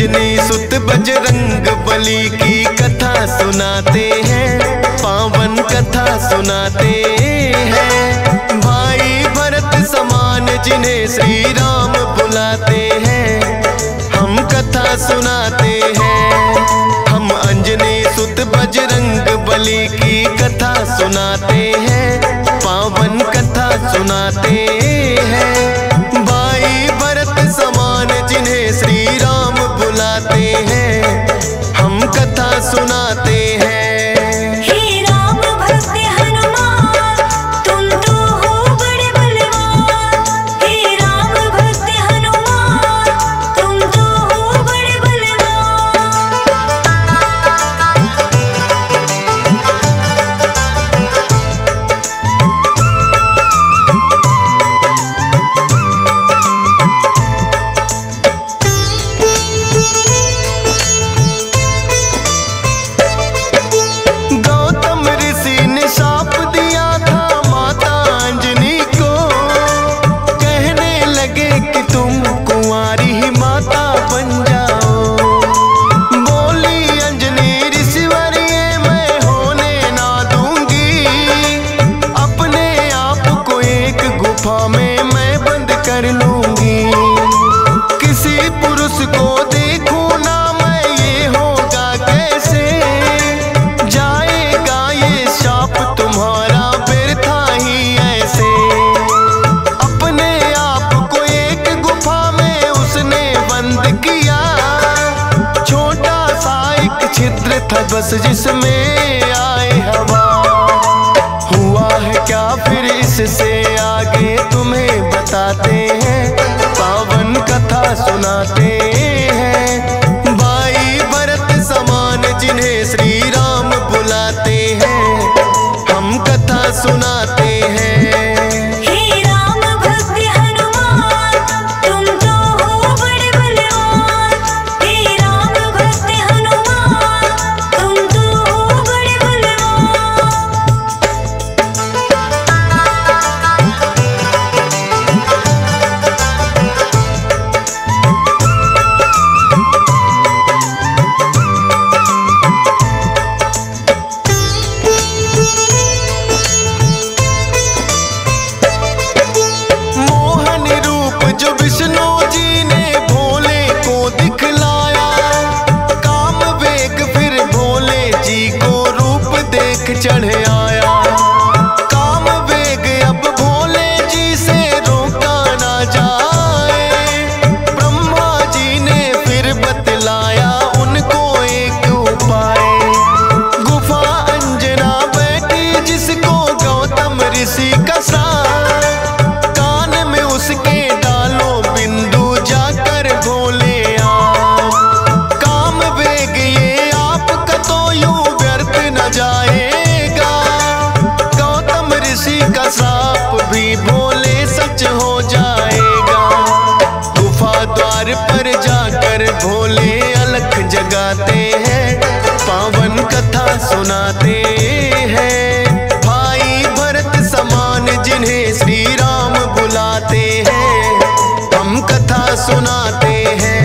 अंजनी सुत बजरंग बली की कथा सुनाते हैं, पावन कथा सुनाते हैं। भाई भरत समान जिन्हें श्री राम बुलाते हैं, हम कथा सुनाते हैं। हम अंजनी सुत बजरंग बली की कथा सुनाते हैं, पावन कथा सुनाते हैं। भाई भरत समान जिन्हें श्री राम बुलाते हैं, हम कथा सुनाते हैं। बस जिसमें आए हवा, हुआ है क्या फिर इससे आगे तुम्हें बताते हैं, पावन कथा सुनाते हैं। भाई भरत समान जिन्हें श्री राम बुलाते हैं, हम कथा सुनाते हैं। चढ़ आया काम वेग, अब भोले जी से रोका ना जाए। ब्रह्मा जी ने फिर बतलाया उनको एक उपाय, गुफा अंजना बैठी जिसको गौतम ऋषि का साथ, कान में उसके डालो बिंदु जाकर भोले आप। काम वेग ये आपका तो यूं व्यर्थ न जाए, का साप भी भोले सच हो जाएगा। गुफा द्वार पर जाकर भोले अलख जगाते हैं, पावन कथा सुनाते हैं। भाई भरत समान जिन्हें श्री राम बुलाते हैं, हम कथा सुनाते हैं।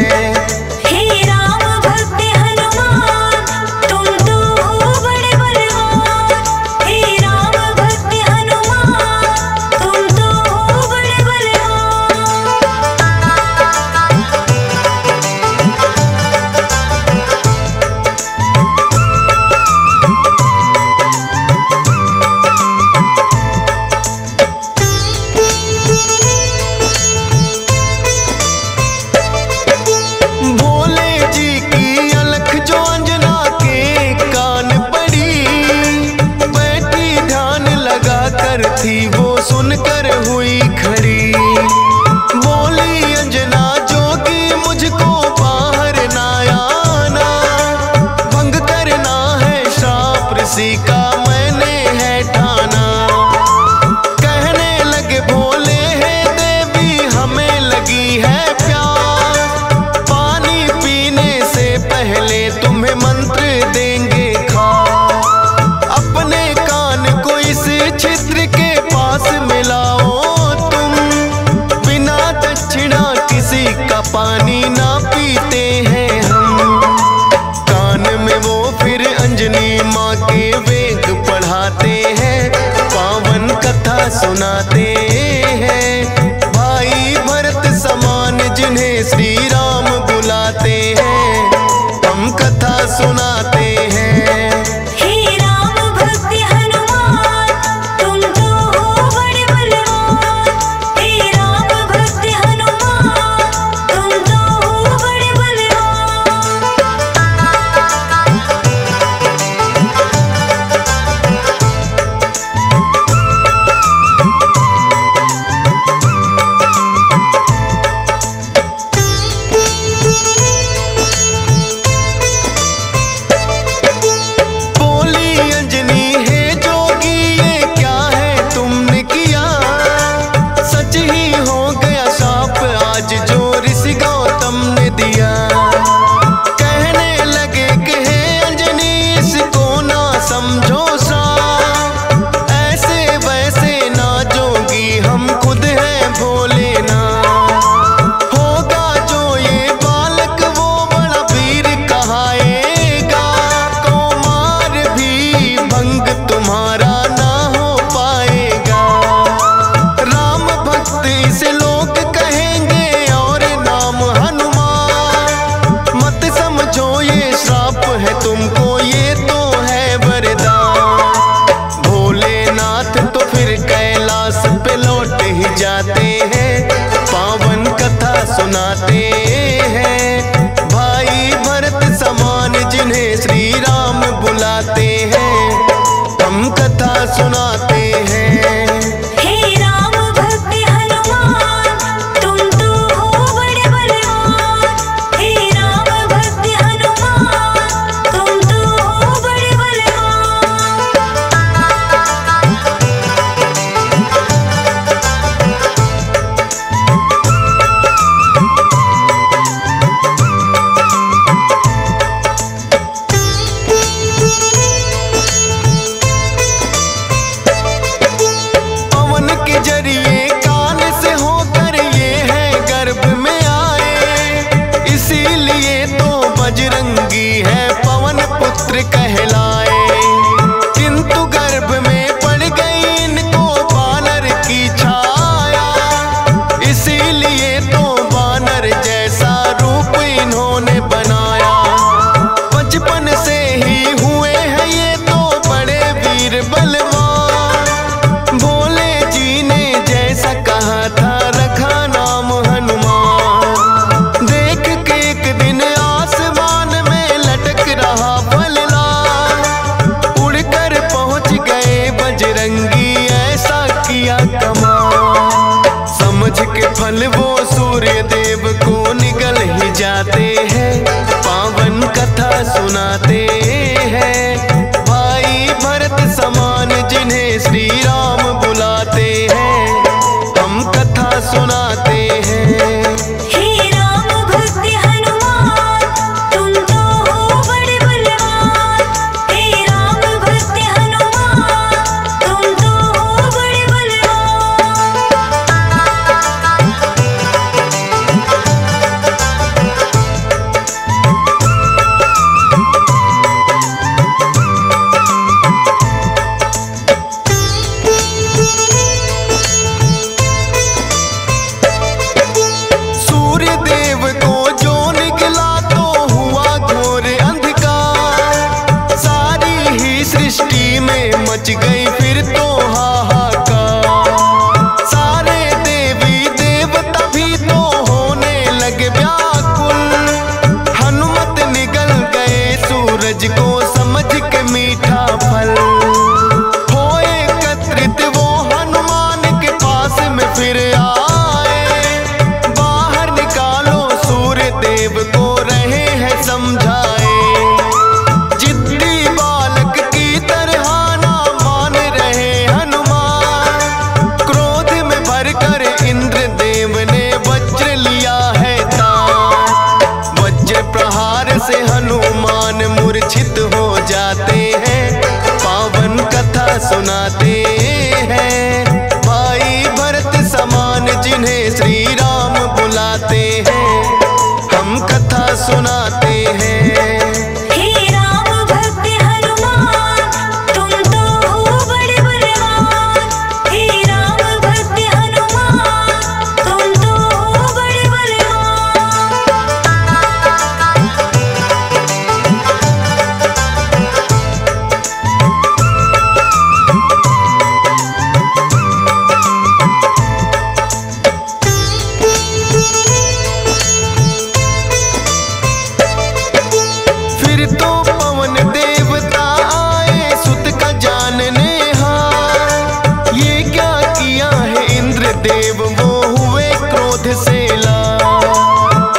सुनाते हैं। हे राम भक्त हनुमान तुम तो हो बड़े बलवान। हे राम भक्त हनुमान तुम तो हो बड़े बलवान। पवन के जरिए कान से होकर ये है गर्भ में आए, इसीलिए तो बजरंगी है पवन पुत्र कहलाए। किंतु गर्भ में पड़ गई इनको बानर की छाया, इसीलिए तो बानर जैसा रूप इन्होंने बनाया। बचपन से ही हुए हैं ये तो बड़े वीर बलवान, भोले जी ने जैसा कहा था रखा नाम हनुमान। देख के एक दिन आसमान में लटक रहा फलदार, उड़कर पहुंच गए बजरंगी ऐसा किया कमाल। समझ के फल वो सूर्य देव को निगल ही जाते हैं, पावन कथा सुनाते हैं। भाई भरत समान जिन्हें श्री राम बुलाते हैं, हम कथा सुनाते हैं। हे राम भक्त हनुमान तुम तो हो बड़े बलवान। हे राम भक्त हनुमान तुम तो हो बड़े सूर्य देव को जो निकला तो हुआ घोर अंधकार, सारी ही सृष्टि में मच गई फिर तो हाहाकार। सारे देवी देवता भी तो होने लगे व्याकुल, हनुमत निगल गए सूरज को समझ के मीठा फल। हो एकत्रित वो हनुमान के पास में फिर आए, बाहर निकालो सूर्य देव को रहे हैं समझाए। जिद्दी बालक की तरह ना मान रहे हनुमान, क्रोध में भरकर इंद्र देव ने वज्र लिया है तान। वज्र प्रहार से हनुमान मूर्छित हो जाते हैं, पावन कथा सुनाते हैं। भाई भरत समान जिन्हें श्री राम बुलाते हैं, हम कथा सुनाते हैं। हे राम भक्त हनुमान तुम तो हो बड़े बलवान। हे राम भक्त हनुमान तुम तो हो बड़े फिर तो पवन देवता आए सुत का जानने हार, ये क्या किया है इंद्र देव वो हुए क्रोध से लाल।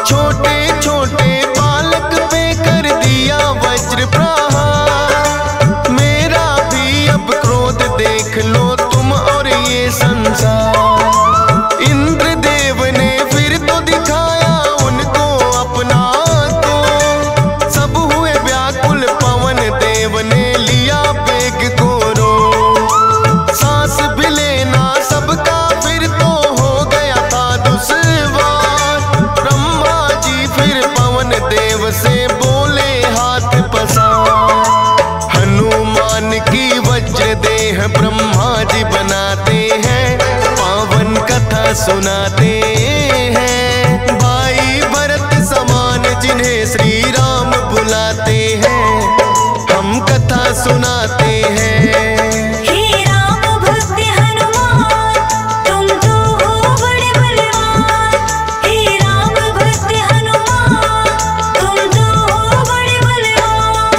छोटे छोटे बालक पे कर दिया वज्र प्रहार, मेरा भी अब क्रोध देख लो तुम और ये संसार। इंद्र देव ने फिर तो दिखाया उनको अपना तो, सब हुए व्याकुल पवन देव ने लिया बेग को रो। सांस भी लेना सबका फिर तो हो गया था दुश्वार। ब्रह्मा जी फिर पवन देव से बोले हाथ पसार। हनुमान की वज्र देह ब्रह्मा जी बनाते हैं, पावन कथा सुनाते हैं। भाई भरत समान जिन्हें श्री राम बुलाते हैं, हम कथा सुनाते हैं। हे राम भक्त हनुमान तुम तो हो बड़े बलवान। हे राम भक्त हनुमान तुम तो हो बड़े बलवान।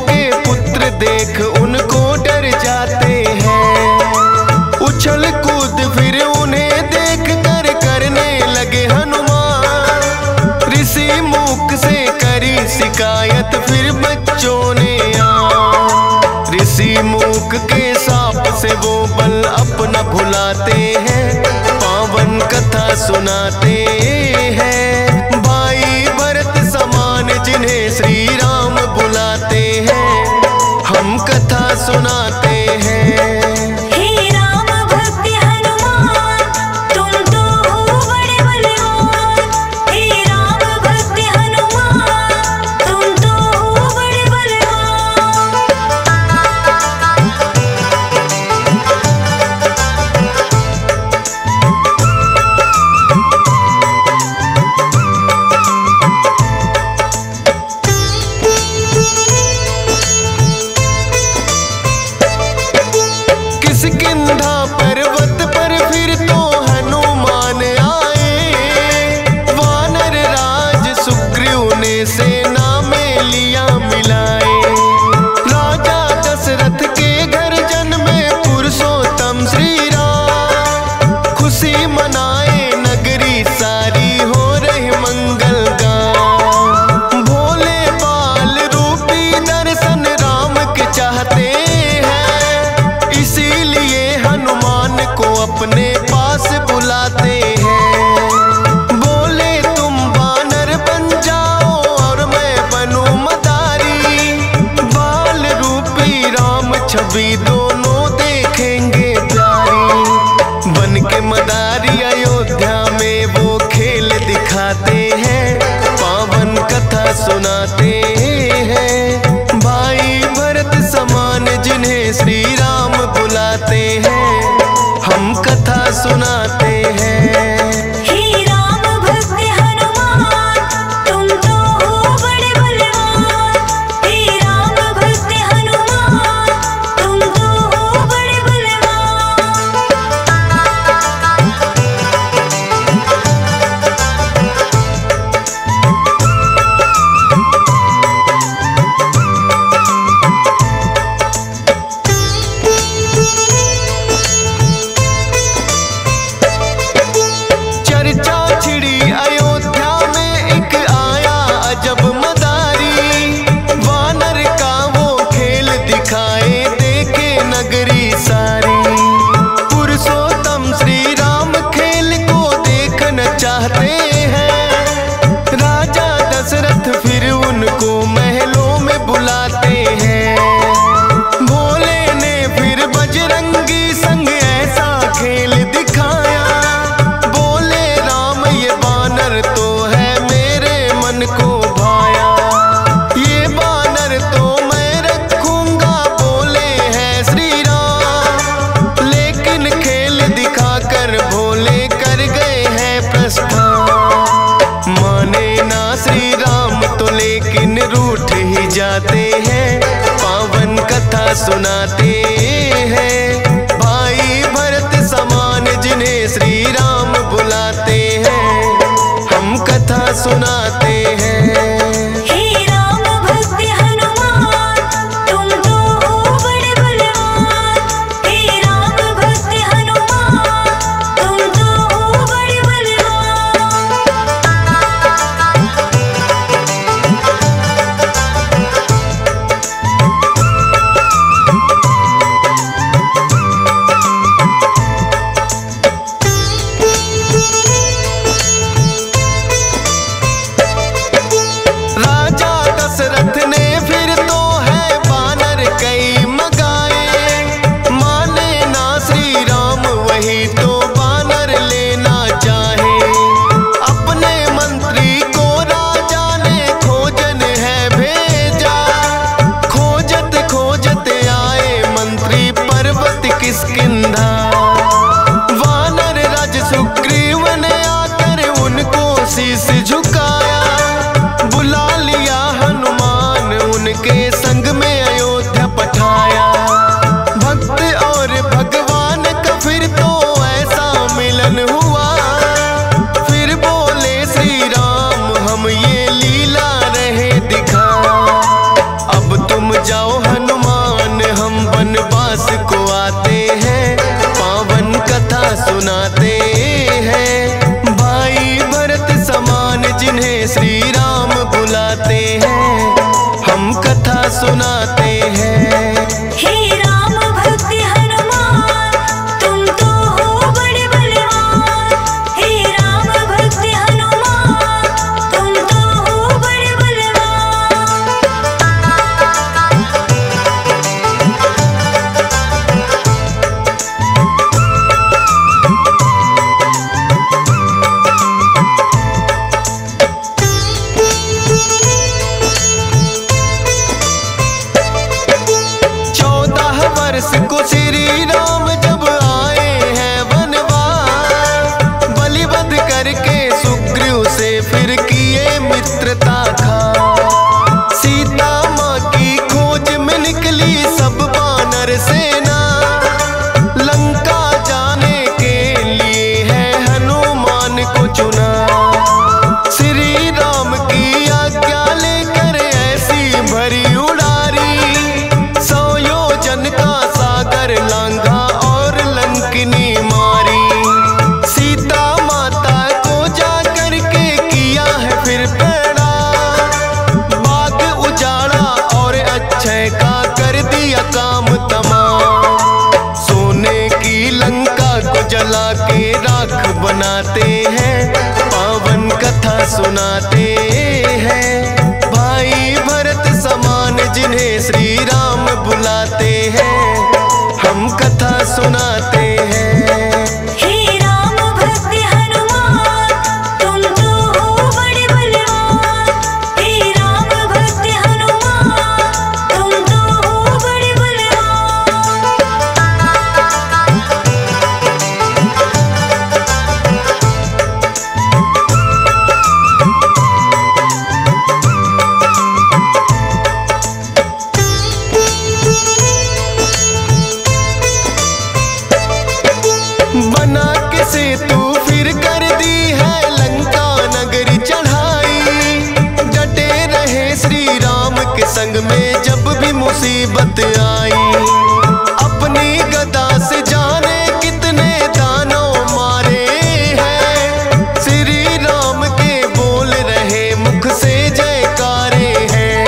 के पुत्र देख उनको डर जाते हैं। उछल कूद फिर उन्हें देख कर करने लगे हनुमान। ऋषि मूक से करी शिकायत फिर बच्चों ने ऋषि मूक के साप से वो बल अपना भुलाते हैं, पावन कथा सुनाते हैं। भाई भरत समान जिन्हें श्री राम बुलाते हैं, हम कथा सुनाते हैं। हे राम भक्त हनुमान तुम तो हो बड़े बलवान। हे राम भक्त हनुमान तुम तो हो बड़े बलवान। किष्किंधा पर्वत पर फिर तो हनुमान आए। वानर राज सुग्रीव ने सेना में लिया मिलाए। राजा दशरथ के घर जन्मे पुरुषोत्तम श्री राम। खुशी मनाए नगरी सारी हो रही मंगल गान। भोले बाल रूपी दर्शन राम के चाहते हैं, इसीलिए हनुमान को अपने पास बुलाते हैं। बोले तुम वानर बन जाओ और मैं बनूं मदारी। बाल रूपी राम छवि दोनों देखेंगे प्यारी। बन के मदारी अयोध्या में वो खेल दिखाते हैं, पावन कथा सुनाते हैं। भाई भरत समान जिन्हें श्री राम बुलाते हैं, हम कथा सुनाते हैं। हे राम भक्त हनुमान तुम तो हो बड़े बलवान। हे राम भक्त हनुमान तुम तो हो बड़े बलवान। चर्चा छिड़ी अयोध्या में एक आया अजब मदारी। वानर का वो खेल दिखाए देखे नगरी सारी। पुरुषोत्तम श्री राम खेल को देखना चाहते हैं। राजा दशरथ फिर उनको महलों में बुलाते हैं। भोले ने फिर बजरंगी संग ऐसा खेल दिखाया। बोले राम ये बानर तो है मेरे मन को भाया। ये बानर तो मैं रखूंगा बोले हैं श्री राम। लेकिन खेल दिखाकर भोले कर गए हैं प्रस्थान। माने ना श्री राम तो लेकिन रूठ ही जाते हैं, पावन कथा सुनाते हैं। भाई भरत समान जिन्हें श्री राम बुलाते हैं, हम कथा सुनाते हैं। हे राम भक्त हनुमान तुम तो हो बड़े बलवान। हे राम भक्त हनुमान तुम तो हो बड़े बलवान। राजा दशरथ ने फिर तो है बानर कई मगाए। माने ना श्री राम वही तो बानर लेना चाहे। अपने मंत्री को राजा ने खोजन है भेजा। खोजत खोजत आए मंत्री पर्वत किष्किंधा। वानर राज सुग्रीव ने आकर उनको शीश झुकाया। बुला लिया हनुमान उनके संग में अयोध्या पठाया। भक्त और भगवान का फिर तो ऐसा मिलन हुआ। फिर बोले श्री राम हम ये लीला रहे दिखा। अब तुम जा जाओ हनुमान, हम वनवास को आते हैं, पावन कथा सुनाते हैं। भाई भरत समान जिन्हें श्री राम बुलाते हैं, हम कथा सुनाते हैं। हे राम भक्त हनुमान, तुम तो हो बड़े बलवान। हे राम भक्त हनुमान, तुम तो हो बड़े बलवान। वर्ष को श्री राम जब आए हैं वनवास, बलिवध करके सुग्रीव से फिर किए मित्रता खा। सीता माँ की खोज में निकली सब वानर सेना, लंका जाने के लिए है हनुमान को चुना। श्री राम की आज्ञा लेकर ऐसी भरी उड़ारी, का सागर लांघा और लंकिनी मारी। सीता माता को जाकर के किया है फिर पैड़ा, बाग उजाड़ा और अक्षय का कर दिया काम तमाम। सोने की लंका को जला के राख बनाते हैं, पावन कथा सुनाते हैं। भाई भरत समान जिन्हें श्री राम बुलाते हैं, हम कथा सुनाते हैं। हे राम भक्त हनुमान, तुम तो हो बड़े बलवान। हे राम भक्त हनुमान, तुम तो हो बड़े बलवान। बना के सेतु फिर कर दी है लंका नगरी चढ़ाई। डटे रहे श्री राम के संग में जब भी मुसीबत आई। अपनी गदा से जाने कितने दानव मारे हैं, श्री राम के बोल रहे मुख से जयकारे हैं।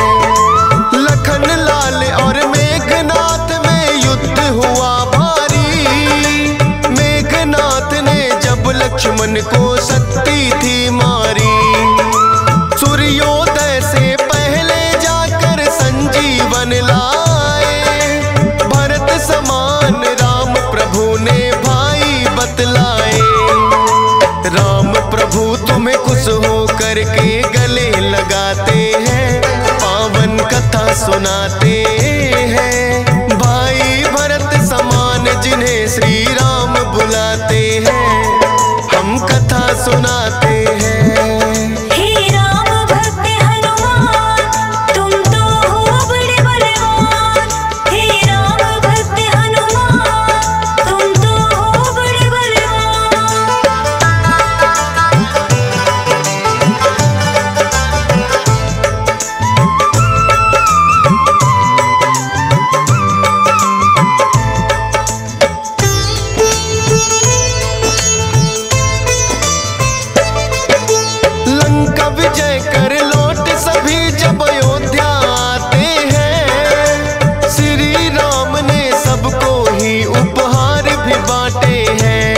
लखन लाल और मेघनाथ में युद्ध हुआ भारी, मेघनाथ ने जब लक्ष्मण को शक्ति थी मारी। सूर्योदय से पहले जाकर संजीवन लाए, भरत समान राम प्रभु ने भाई बतलाए। राम प्रभु तुम्हें खुश हो करके गले लगाते हैं, पावन कथा सुनाते हैं। भाई भरत समान जिन्हें श्री राम बुलाते हैं, हम कथा सुनाते हैं। हे राम भक्त हनुमान, तुम तो हो बड़े बलवान। हे राम भक्त हनुमान, तुम तो हो बड़े बलवान। लंका विजय कर लौट सभी जब अयोध्या आते हैं, श्री राम ने सबको ही उपहार भी बांटे हैं।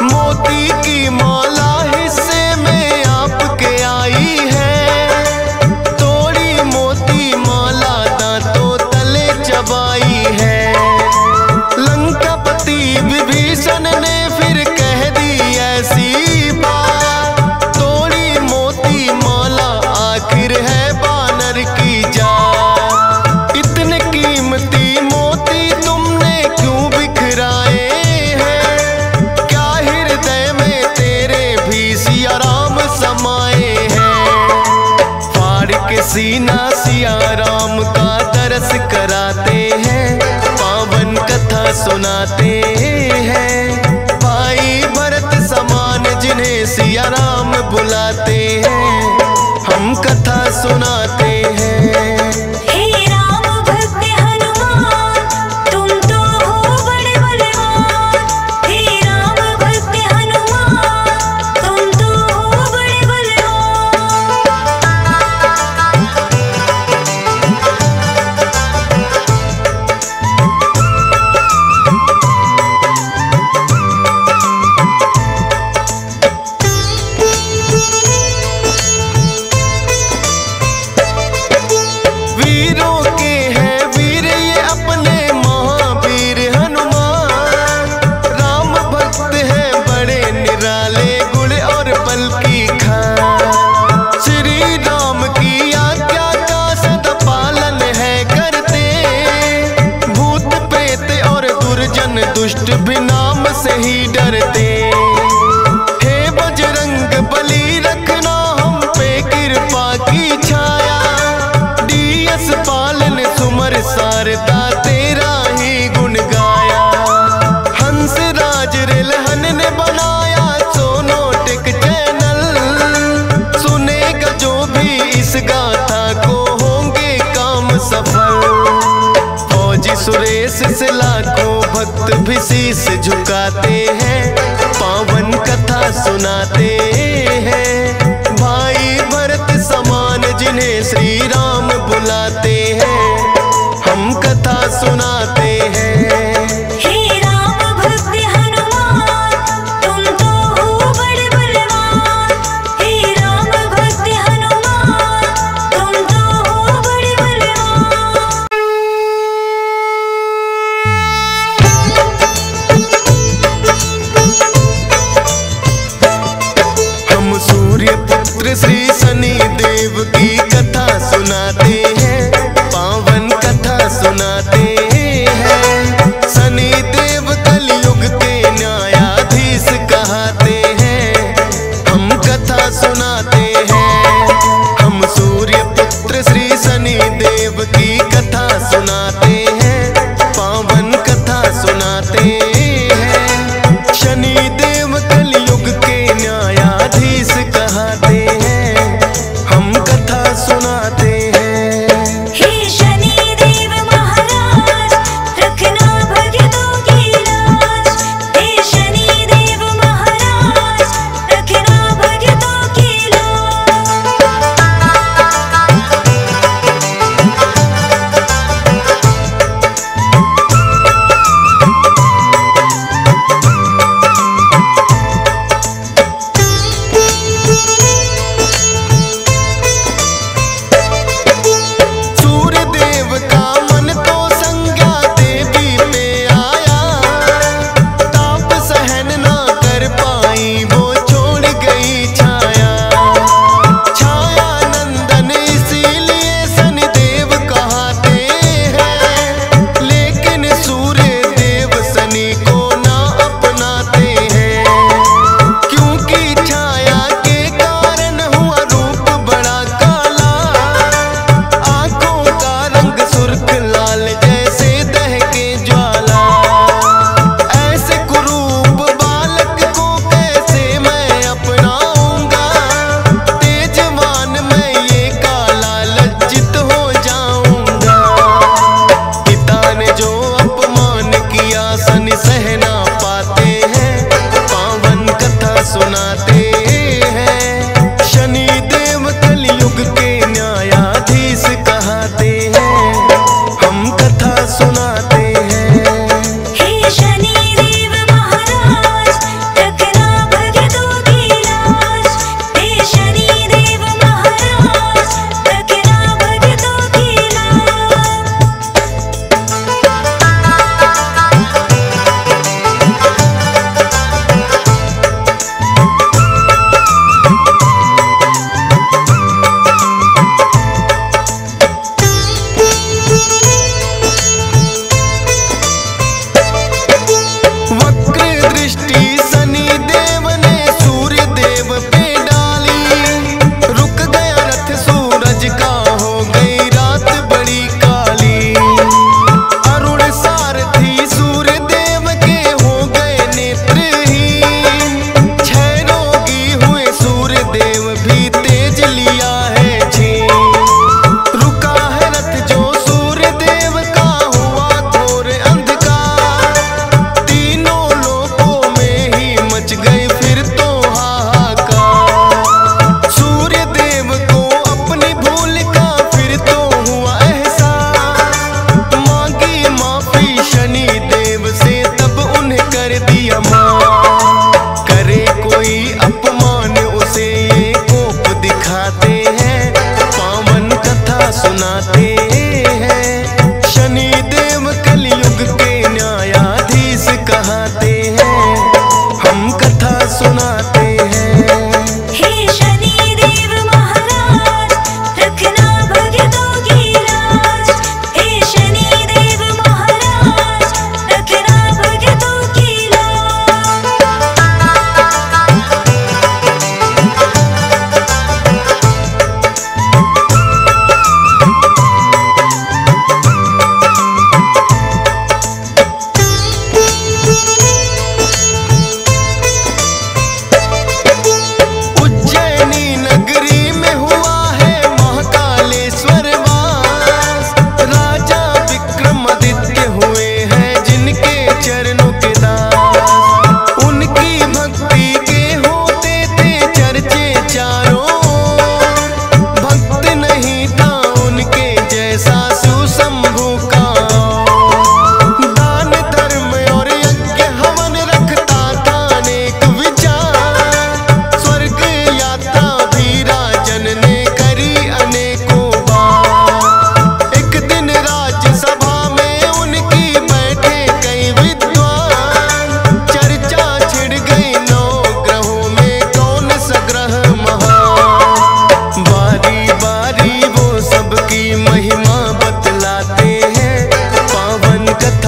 मोती की माला हिस्से में आपके आई है, तोड़ी मोती माला दांतों तले चबाई है। लंकापति विभीषण ने फिर कह दी ऐसी बात, तोड़ी मोती माला आखिर है बानर की जात। इतने कीमती मोती तुमने क्यों बिखराए हैं, क्या हृदय में तेरे भी सिया राम समाए हैं। फाड़ के सीना सिया राम का दरस कराते हैं, पावन कथा सुनाते हैं। भाई भरत समान जिन्हें सिया राम बुलाते हैं, हम कथा सुनाते हैं। हे राम भी नाम से ही डरते। हे बजरंग बली रखना हम पे कृपा की छाया, डीएस पालन सुमर सारदा तेरा ही गुण गाया। हंस राज रिलहन ने बनाया सोनोटेक चैनल, सुनेगा जो भी इस गाथा को होंगे काम सफल। फौजी सुरेश से लाखों भक्त भी शीश झुकाते हैं, पावन कथा सुनाते हैं। भाई भरत समान जिन्हें श्री राम बुलाते हैं, हम कथा सुनाते हैं। हे राम भक्त हनुमान तुम तो हो बड़े बलवान, हे राम भक्त हनुमान तुम तो हो बड़े बलवान। हम सूर्य पुत्र श्री शनि देव की कथा सुनाते हैं, पावन कथा सुनाते हैं।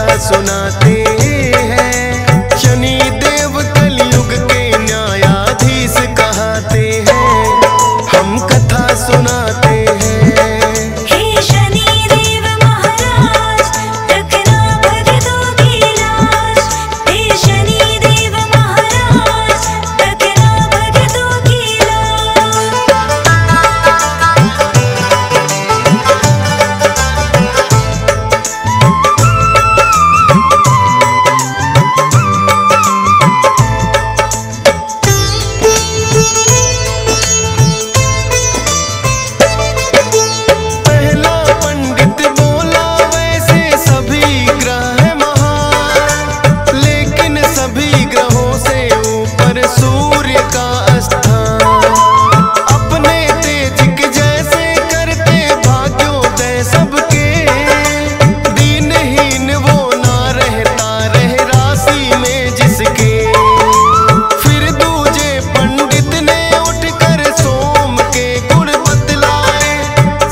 कथा सुनाते हैं। शनि देव कलयुग के न्यायाधीश कहते हैं, हम कथा सुनाते हैं। हे शनि देव महाराज रखना भक्तों की लाज। हे शनि देव महाराज रखना भक्तों की लाज। पहला पंडित बोला वैसे सभी ग्रह महान, लेकिन सभी ग्रहों से ऊपर सूर्य का स्थान। अपने तेज के जैसे करते भाग्योदय सबके, दीनहीन वो ना रहता रह राशि में जिसके। फिर दूजे पंडित ने उठकर सोम के गुण बतलाए,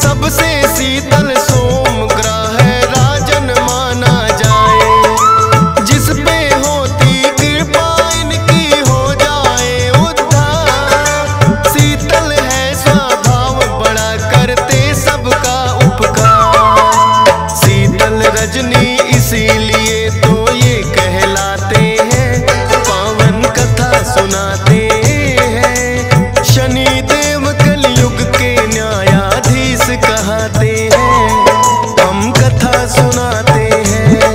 सबसे शीतल सोम ग्रह राजन माना जाए। जिस पे होती कृपा इनकी हो जाए उद्धार। शीतल है स्वभाव बड़ा करते सबका उपकार। शीतल रजनी इसीलिए तो ये कहलाते हैं, पावन कथा सुनाते हैं। शनि देव कलयुग के न्यायाधीश कहते हैं, हम कथा सुनाते हैं।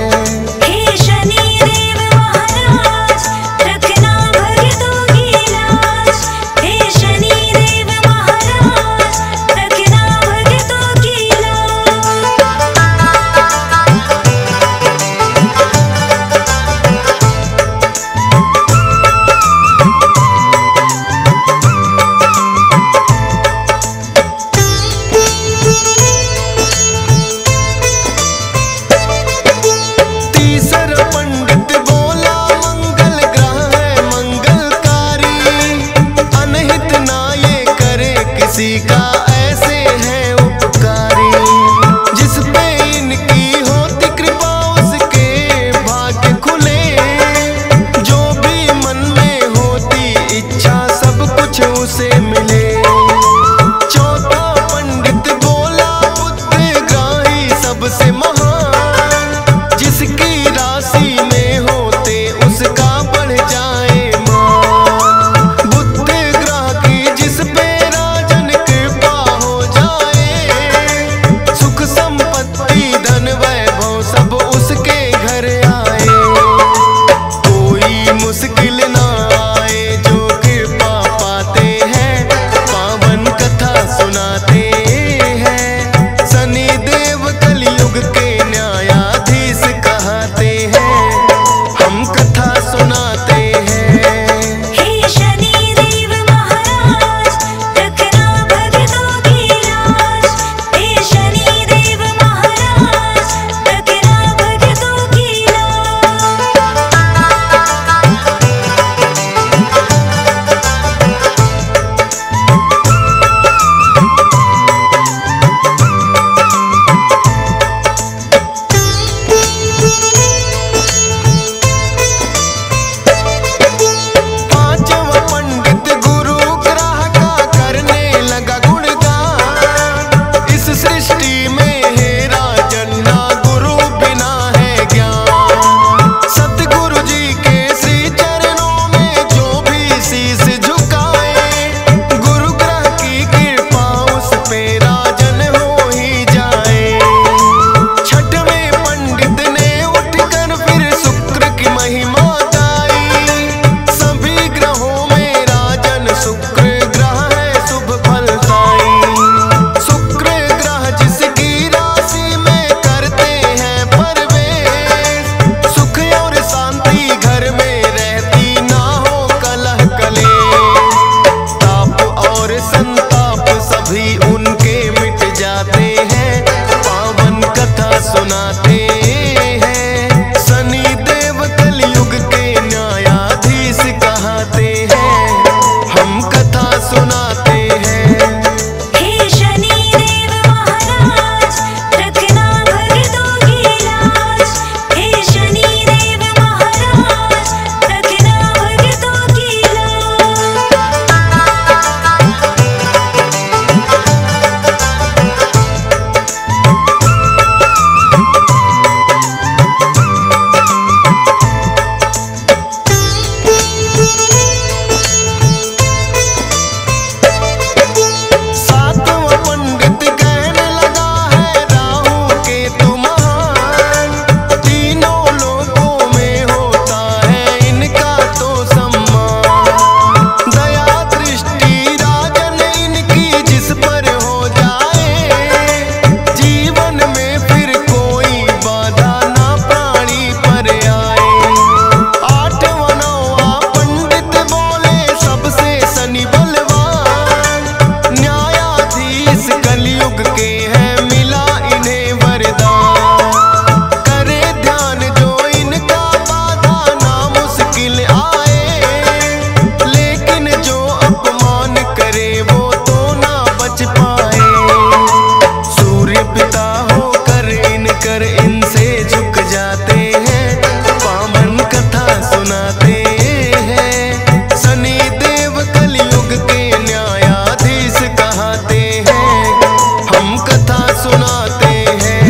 हे शनि देव महाराज रखना भक्तों की लाज। हे शनि देव महाराज रखना भक्तों की लाज। तीसर पंडित बोला मंगल ग्रह है मंगलकारी, अनहित ना ये करे किसी का ऐसे है उपकारी। जिस पे इनकी होती कृपा उसके भाग्य खुले, जो भी मन में होती इच्छा सब कुछ उसे मिले। चौथा पंडित बोला बुद्धग्राही सबसे महान, जिसकी राशि में होते उसका बढ़ जाए मान। बुद्ध ग्रह की जिस पे राजन कृपा हो जाए, सुख संपत्ति धन वैभव सब उसके घर आए। कोई मुश्किल ना आए जो कृपा पाते हैं, पावन कथा सुनाते हैं। शनि देव कलयुग के न्यायाधीश कहते हैं, हम कथा सुनाते हैं। हे शनि देव महाराज रखना भक्तों की लाज। हे शनि देव महाराज रखना भक्तों की लाज। पांचवा पंडित गुरु ग्रह का करने लगा गुणगान। इस सृष्टि में है राजन ना गुरु बिना है ज्ञान। सतगुरु जी के श्री चरणों में जो भी शीश झुकाए, गुरु ग्रह की कृपा उस पे राजन हो ही जाए। छठवें पंडित ने उठकर फिर शुक्र की महिमा गाई। सभी ग्रहों में राजन शुक्र ग्रह है शुभ फलदाई। शुक्र ग्रह जिसकी राशि में करते हैं प्रवेश, सुख और शांति घर में रहती ना हो कलह कलेश। ताप और संताप सभी उनके मिट जाते हैं, पावन कथा सुनाते हैं। शनि देव कलयुग के न्यायाधीश कहते हैं, हम कथा सुनाते हैं। हे शनि देव महाराज रखना भक्तों की लाज। हे झुक जाते हैं, पावन कथा सुनाते हैं। शनि देव कलयुग के न्यायाधीश कहाते हैं, हम कथा सुनाते हैं।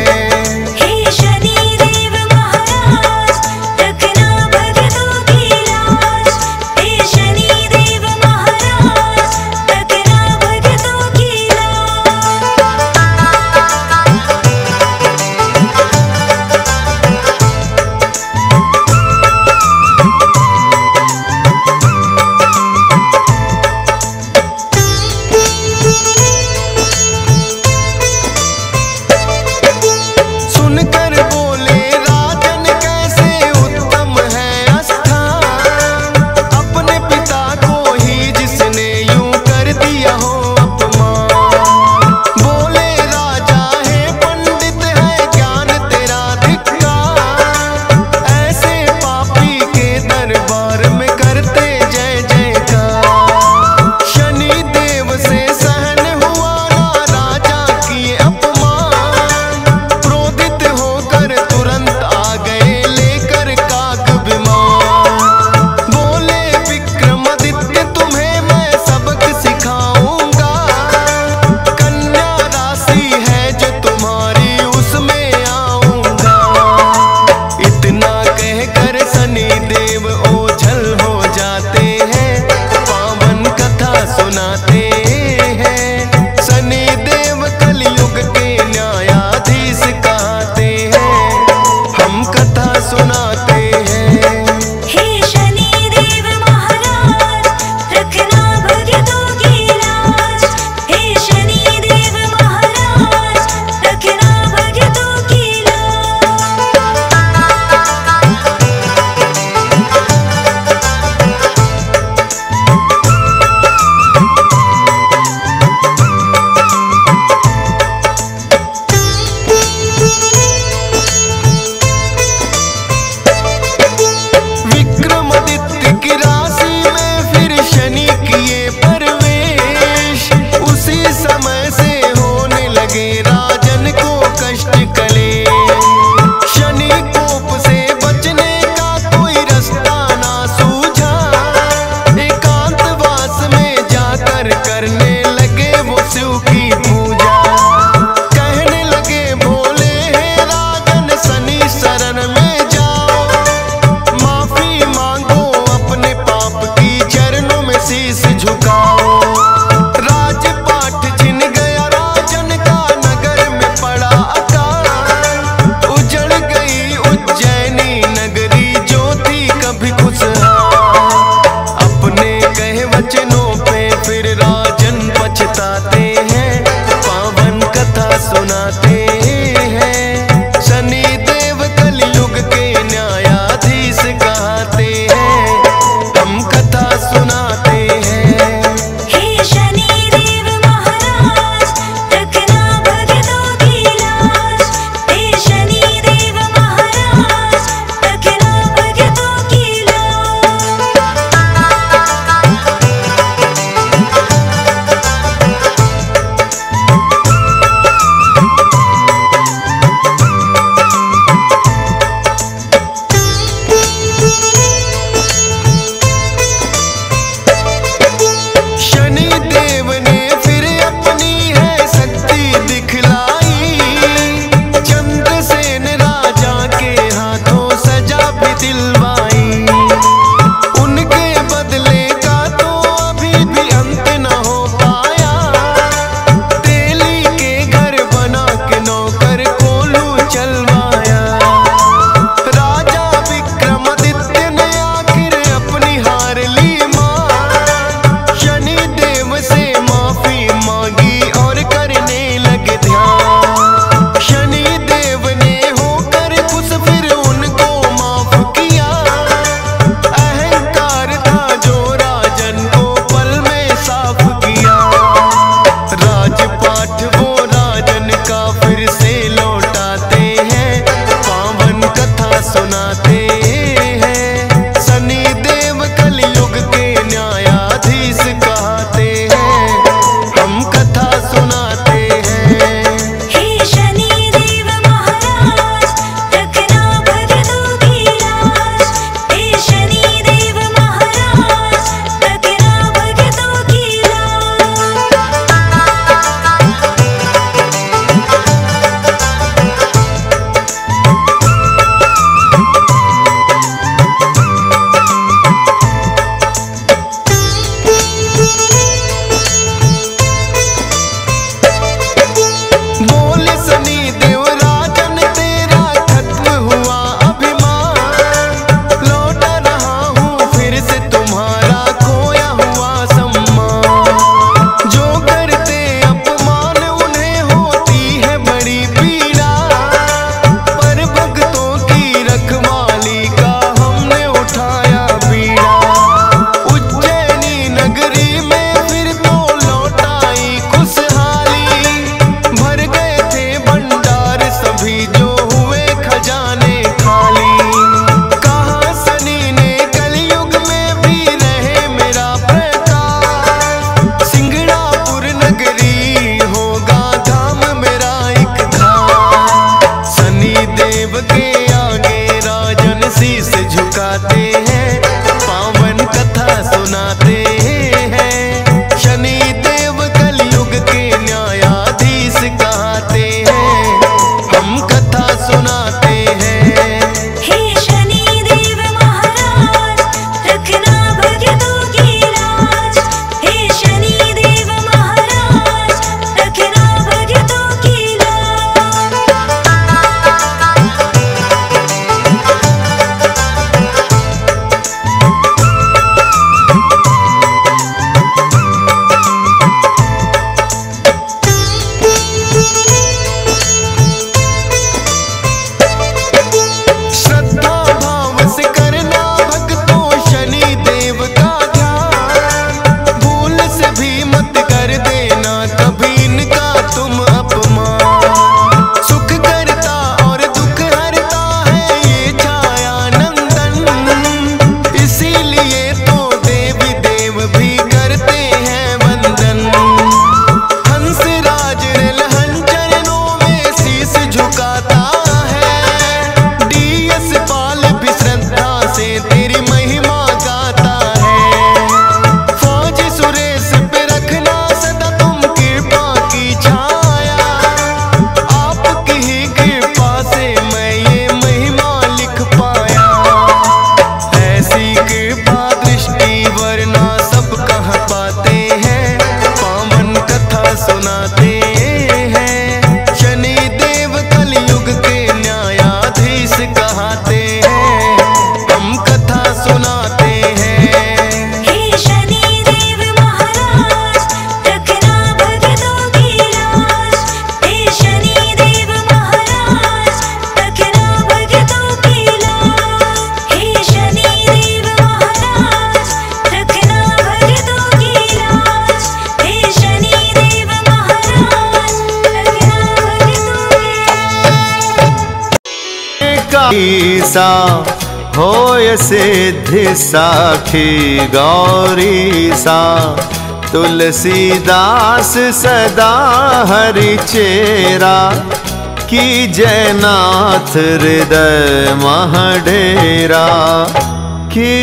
हे शनि देव महाराज रखना भक्तों की लाज। हे शनि देव महाराज रखना भक्तों की लाज। देव के आगे राजन शीस झुकाते हैं, पावन कथा सुनाते हैं। शनि देव कलयुग के न्यायाधीश कहते हैं, हम कथा सुनाते हैं। हे शनि देव महाराज रखना भक्तों की लाज। हे शनि देव महाराज रखना भक्तों की लाज। श्रद्धा भाव से करना भक्तों शनि देव का ध्यान, भूल से भी मत कर देना कभी इनका तुम अपमान। सुख करता और दुख हरता है ये छाया नंदन, इसीलिए तो देवी देव भी करते हैं वंदन। हंस राज रिलहन चरणों में शीस झुकाता है, डीएस पाल भी श्रद्धा से तेरी महिमा गाता है। फौज सुरेश पे रखना सदा तुम कृपा की छाया, आपकी ही कृपा से मैं ये महिमा लिख पाया। ऐसी कृपा दृष्टि वरना सब कहाँ पाते हैं, पावन कथा सुनाते हैं। शनि देव कलयुग के न्यायाधीश कहते हैं, हम कथा सुनाते हैं। हे शनि देव महाराज रखना भक्तों की लाज। हे शनि देव महाराज रखना भक्तों की लाज। हे शनि देव महाराज रखना भक्तों की लाज। हे शनि देव महाराज रखना भक्तों की लाज। सा होय सिद्धि साखी गौरी सा, तुलसीदास सदा हरि चेरा। की जयनाथ हृदय महडेरा, की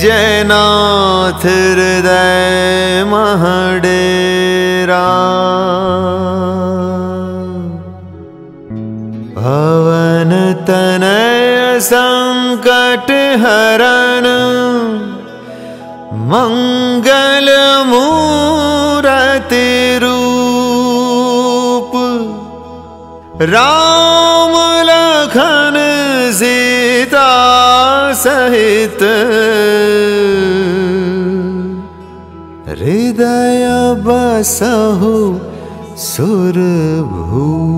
जयनाथ हृदय महडेरा। भवन तनय संकट हरण, मंगल मूरति रूप। राम लखन सीता सहित, हृदय बसहु सुरभूप।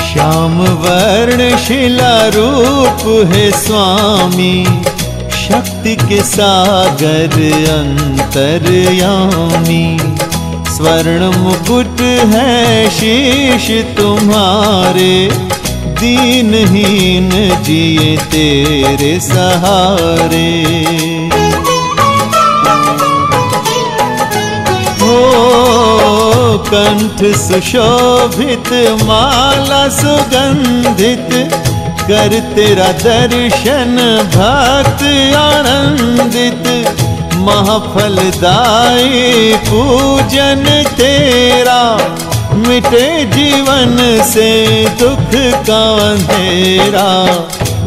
श्याम वर्ण शिला रूप है स्वामी, शक्ति के सागर अंतर्यामी। स्वर्ण मुकुट है शीश तुम्हारे, दीनहीन जिए तेरे सहारे। कंठ सुशोभित माला सुगंधित, कर तेरा दर्शन भक्त आनंदित। महफलदायी पूजन तेरा, मिटे जीवन से दुख का अंधेरा।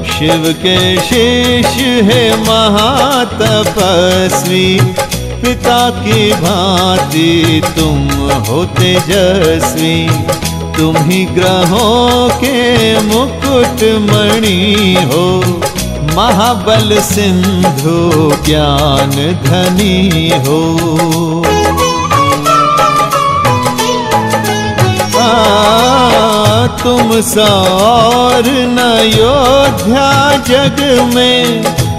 शिव के शिष्य है महातपस्वी, पिता की भांति तुम हो तेजस्वी। तुम ही ग्रहों के मुकुट मणि हो, महाबल सिंधु ज्ञान धनी हो। तुम सा और न योध्या जग में,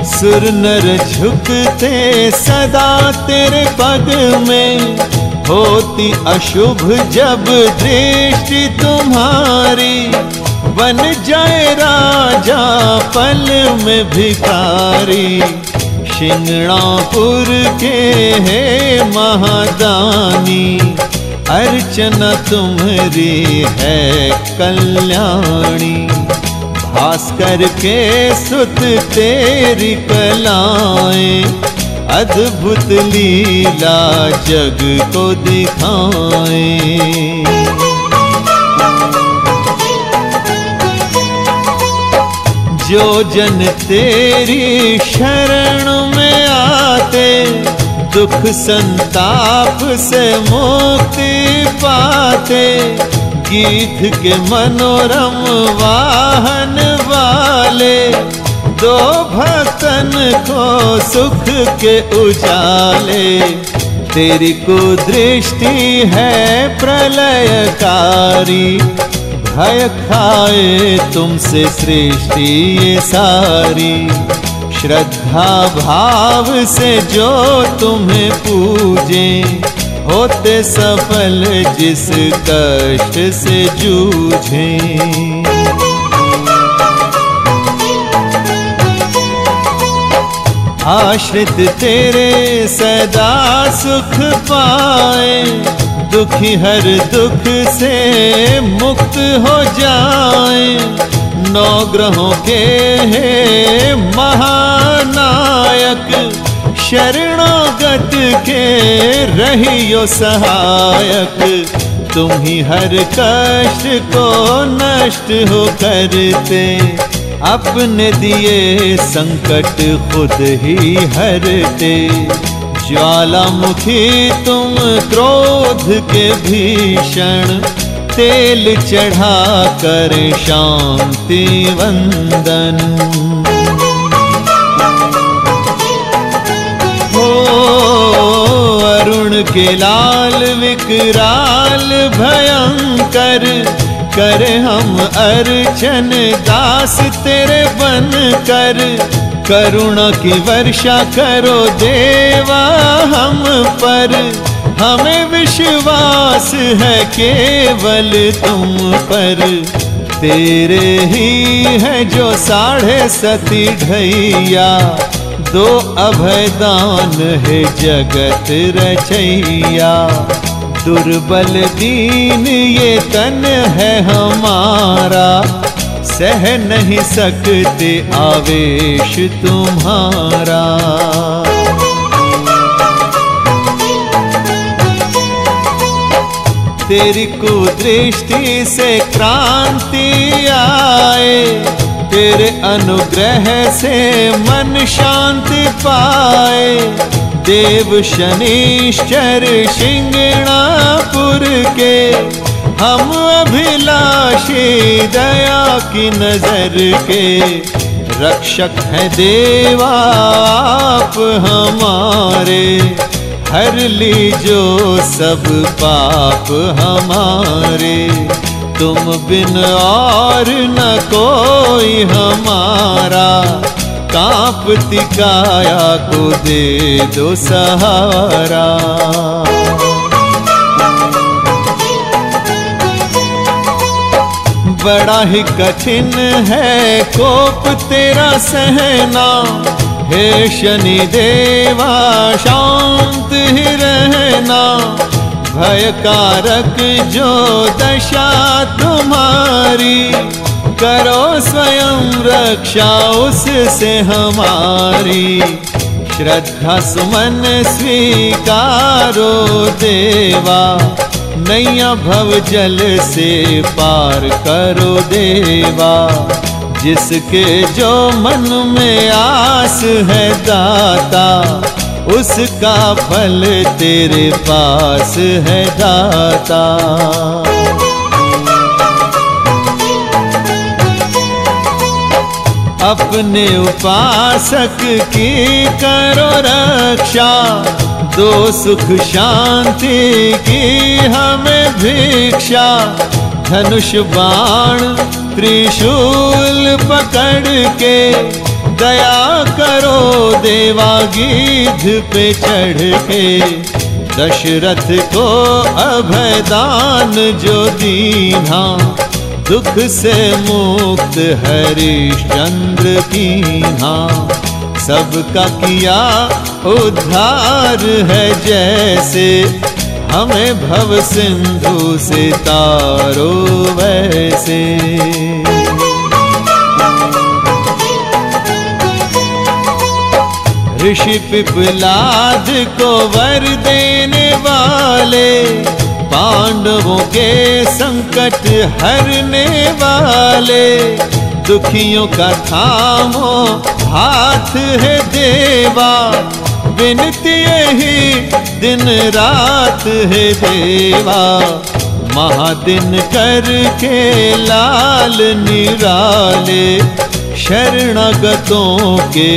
सुर नर झुकते सदा तेरे पद में। होती अशुभ जब दृष्टि तुम्हारी, बन जाए राजा पल में भिखारी। शिंगणापुर के हे महादानी, अर्चना तुम्हारी है कल्याणी। भास्कर के सुत तेरी कलाएं, अद्भुत लीला जग को दिखाएं। जो जन तेरी शरण में आते, दुख संताप से मुक्ति पाते। गीत के मनोरम वाहन वाले, दो भक्तन को सुख के उजाले। तेरी कुदृष्टि है प्रलयकारी, भय खाए तुमसे सृष्टि ये सारी। श्रद्धा भाव से जो तुम्हें पूजे, होते सफल जिस कष्ट से जूझे। आश्रित तेरे सदा सुख पाए, दुखी हर दुख से मुक्त हो जाए। नौ ग्रहों के हे महानायक, शरणागत के रहियो सहायक। तुम ही हर कष्ट को नष्ट हो करते, अपने दिए संकट खुद ही हरते। ज्वालामुखी तुम क्रोध के भीषण, तेल चढ़ा कर शांति वंदन। हो अरुण के लाल विकराल भयंकर, कर हम अर्चन दास तेरे बन कर। करुणा की वर्षा करो देवा हम पर, हमें विश्वास है केवल तुम पर। तेरे ही है जो 7.5 ढैया, दो अभयदान है जगत रचैया। दुर्बल दीन ये तन है हमारा, सह नहीं सकते आवेश तुम्हारा। तेरी कुदृष्टि से क्रांति आए, तेरे अनुग्रह से मन शांति पाए। देव शनिश्चर शिंगणापुर के, हम अभिलाषी दया की नजर के। रक्षक है देवा आप हमारे, हर लीजो सब पाप हमारे। तुम बिन और न कोई हमारा, कांपती काया को दे दो सहारा। बड़ा ही कठिन है कोप तेरा सहना, हे शनि देवा शांत ही रहना। भयकारक जो दशा तुम्हारी, करो स्वयं रक्षा उससे हमारी। श्रद्धा सुमन स्वीकारो देवा, नैया भव जल से पार करो देवा। जिसके जो मन में आस है दाता, उसका फल तेरे पास है दाता। अपने उपासक की करो रक्षा, दो सुख शांति की हमें भिक्षा। धनुष बाण त्रिशूल पकड़ के, दया करो देवा गीध पे चढ़ के। दशरथ को अभयदान जो दीना, दुख से मुक्त हरिश्चंद्र कीन्हा, सबका किया उद्धार है जैसे, हमें भव सिंधु से तारो वैसे। ऋषि पिपलाद को वर देने वाले, पांडवों के संकट हरने वाले, दुखियों का थामो हाथ है देवा, विनती यही दिन रात है देवा। महादिन करके लाल निराले, शरणागतों के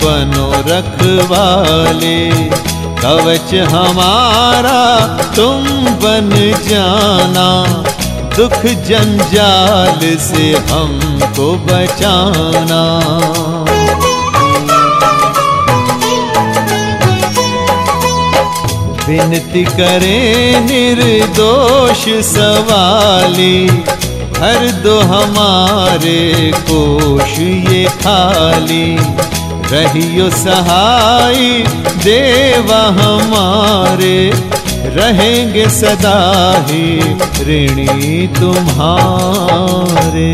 बनो रखवाले। कवच हमारा तुम बन जाना, दुख जंजाल से हमको बचाना। विनती करें निर्दोष सवाली, भर दो हमारे कोश ये खाली। रहियो सहाय देवा हमारे, रहेंगे सदा ही ऋणी तुम्हारे।